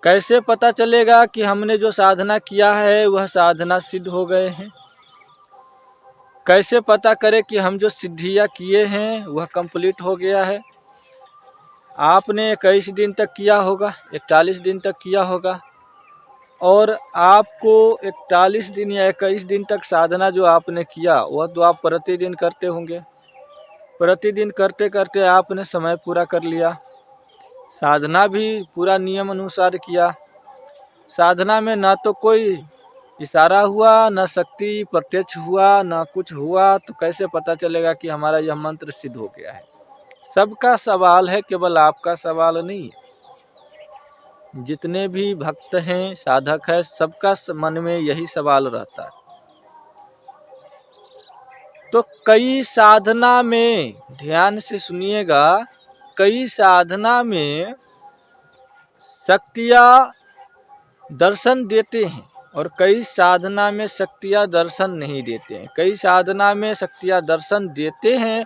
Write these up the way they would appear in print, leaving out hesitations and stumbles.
कैसे पता चलेगा कि हमने जो साधना किया है वह साधना सिद्ध हो गए हैं? कैसे पता करें कि हम जो सिद्धियां किए हैं वह कंप्लीट हो गया है? आपने 21 दिन तक किया होगा, 41 दिन तक किया होगा, और आपको 41 दिन या 21 दिन तक साधना जो आपने किया वह तो आप प्रतिदिन करते होंगे। प्रतिदिन करते करते आपने समय पूरा कर लिया, साधना भी पूरा नियम अनुसार किया। साधना में ना तो कोई इशारा हुआ, ना शक्ति प्रत्यक्ष हुआ, ना कुछ हुआ, तो कैसे पता चलेगा कि हमारा यह मंत्र सिद्ध हो गया है? सबका सवाल है, केवल आपका सवाल नहीं है। जितने भी भक्त हैं, साधक है, सबका मन में यही सवाल रहता है। तो कई साधना में, ध्यान से सुनिएगा, कई साधना में शक्तियाँ दर्शन देते हैं और कई साधना में शक्तियाँ दर्शन नहीं देते हैं। कई साधना में शक्तियाँ दर्शन देते हैं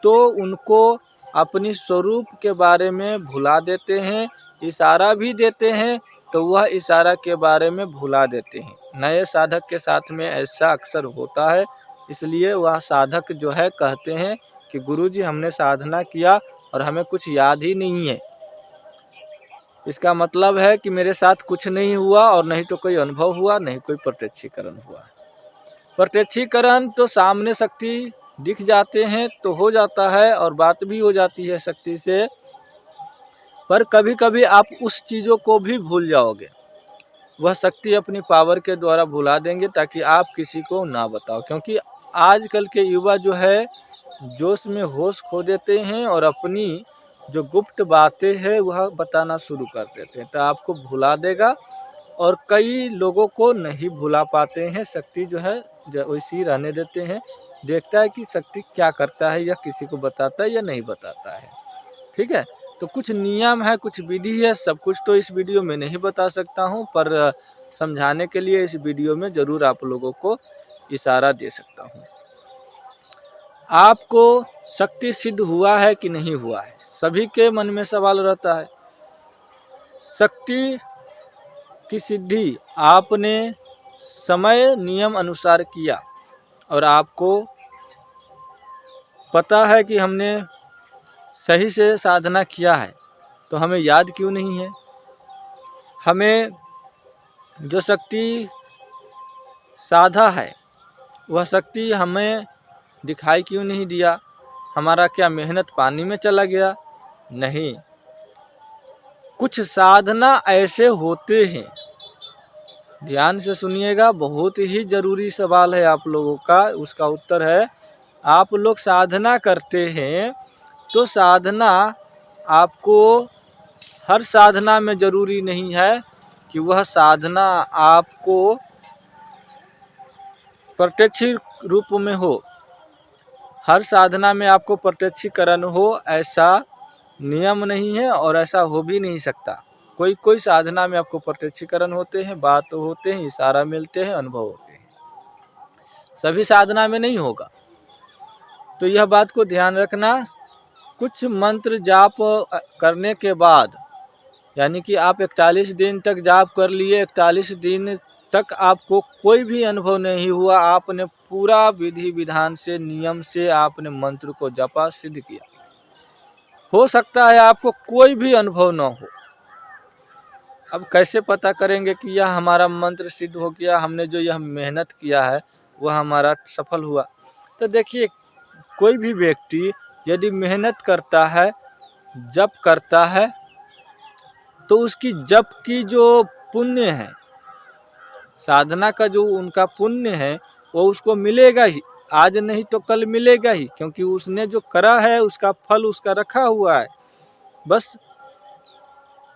तो उनको अपनी स्वरूप के बारे में भुला देते हैं, इशारा भी देते हैं तो वह इशारा के बारे में भुला देते हैं। नए साधक के साथ में ऐसा अक्सर होता है, इसलिए वह साधक जो है कहते हैं कि गुरुजी हमने साधना किया और हमें कुछ याद ही नहीं है। इसका मतलब है कि मेरे साथ कुछ नहीं हुआ और नहीं तो कोई अनुभव हुआ, नहीं कोई प्रत्यक्षीकरण हुआ। प्रत्यक्षीकरण तो सामने शक्ति दिख जाते हैं तो हो जाता है और बात भी हो जाती है शक्ति से, पर कभी कभी आप उस चीज़ों को भी भूल जाओगे। वह शक्ति अपनी पावर के द्वारा भुला देंगे ताकि आप किसी को ना बताओ, क्योंकि आजकल के युवा जो है जोश में होश खो देते हैं और अपनी जो गुप्त बातें हैं वह बताना शुरू कर देते हैं, तो आपको भुला देगा। और कई लोगों को नहीं भुला पाते हैं, शक्ति जो है वैसी रहने देते हैं, देखता है कि शक्ति क्या करता है या किसी को बताता है या नहीं बताता है। ठीक है, तो कुछ नियम है, कुछ विधि है, सब कुछ तो इस वीडियो में नहीं बता सकता हूँ, पर समझाने के लिए इस वीडियो में ज़रूर आप लोगों को इशारा दे सकता हूँ। आपको शक्ति सिद्ध हुआ है कि नहीं हुआ है, सभी के मन में सवाल रहता है। शक्ति की सिद्धि आपने समय नियम अनुसार किया और आपको पता है कि हमने सही से साधना किया है, तो हमें याद क्यों नहीं है? हमें जो शक्ति साधा है वह शक्ति हमें दिखाई क्यों नहीं दिया? हमारा क्या मेहनत पानी में चला गया? नहीं, कुछ साधना ऐसे होते हैं, ध्यान से सुनिएगा, बहुत ही ज़रूरी सवाल है आप लोगों का, उसका उत्तर है। आप लोग साधना करते हैं तो साधना आपको हर साधना में ज़रूरी नहीं है कि वह साधना आपको प्रत्यक्ष रूप में हो। हर साधना में आपको प्रत्यक्षीकरण हो ऐसा नियम नहीं है और ऐसा हो भी नहीं सकता। कोई कोई साधना में आपको प्रत्यक्षीकरण होते हैं, बात होते हैं, इशारा मिलते हैं, अनुभव होते हैं, सभी साधना में नहीं होगा। तो यह बात को ध्यान रखना। कुछ मंत्र जाप करने के बाद, यानी कि आप 41 दिन तक जाप कर लिए, 41 दिन तक आपको कोई भी अनुभव नहीं हुआ, आपने पूरा विधि विधान से, नियम से आपने मंत्र को जपा, सिद्ध किया, हो सकता है आपको कोई भी अनुभव न हो। अब कैसे पता करेंगे कि यह हमारा मंत्र सिद्ध हो गया, हमने जो यह मेहनत किया है वह हमारा सफल हुआ? तो देखिए, कोई भी व्यक्ति यदि मेहनत करता है, जप करता है, तो उसकी जप की जो पुण्य है, साधना का जो उनका पुण्य है, वो उसको मिलेगा ही, आज नहीं तो कल मिलेगा ही, क्योंकि उसने जो करा है उसका फल उसका रखा हुआ है। बस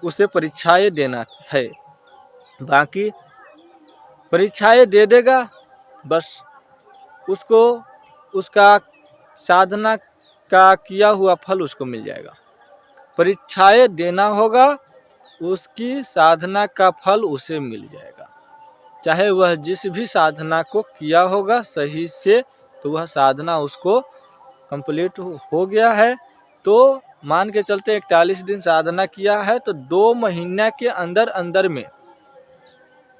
उसे परीक्षाएं देना है, बाकी परीक्षाएं दे देगा, बस उसको उसका साधना का किया हुआ फल उसको मिल जाएगा। परीक्षाएं देना होगा, उसकी साधना का फल उसे मिल जाएगा, चाहे वह जिस भी साधना को किया होगा सही से, तो वह साधना उसको कंप्लीट हो गया है तो मान के चलते 41 दिन साधना किया है तो 2 महीने के अंदर अंदर में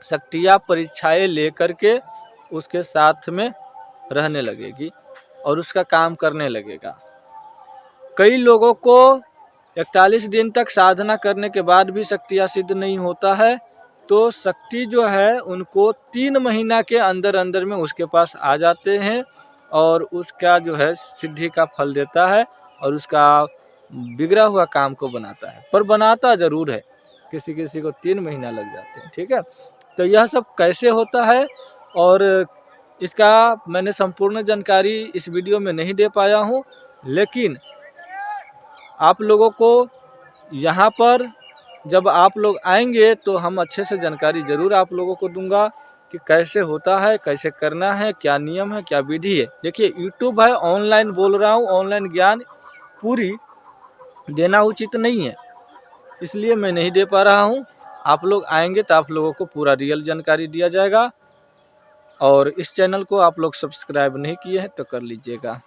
शक्तियाँ परीक्षाएं लेकर के उसके साथ में रहने लगेगी और उसका काम करने लगेगा। कई लोगों को 41 दिन तक साधना करने के बाद भी शक्तियाँ सिद्ध नहीं होता है, तो शक्ति जो है उनको 3 महीना के अंदर अंदर में उसके पास आ जाते हैं और उसका जो है सिद्धि का फल देता है और उसका बिगड़ा हुआ काम को बनाता है, पर बनाता ज़रूर है। किसी किसी को 3 महीना लग जाते हैं। ठीक है, तो यह सब कैसे होता है और इसका मैंने संपूर्ण जानकारी इस वीडियो में नहीं दे पाया हूँ, लेकिन आप लोगों को यहाँ पर जब आप लोग आएंगे तो हम अच्छे से जानकारी ज़रूर आप लोगों को दूंगा कि कैसे होता है, कैसे करना है, क्या नियम है, क्या विधि है। देखिए यूट्यूब है, ऑनलाइन बोल रहा हूँ, ऑनलाइन ज्ञान पूरी देना उचित नहीं है, इसलिए मैं नहीं दे पा रहा हूँ। आप लोग आएंगे तो आप लोगों को पूरा रियल जानकारी दिया जाएगा। और इस चैनल को आप लोग सब्सक्राइब नहीं किए हैं तो कर लीजिएगा।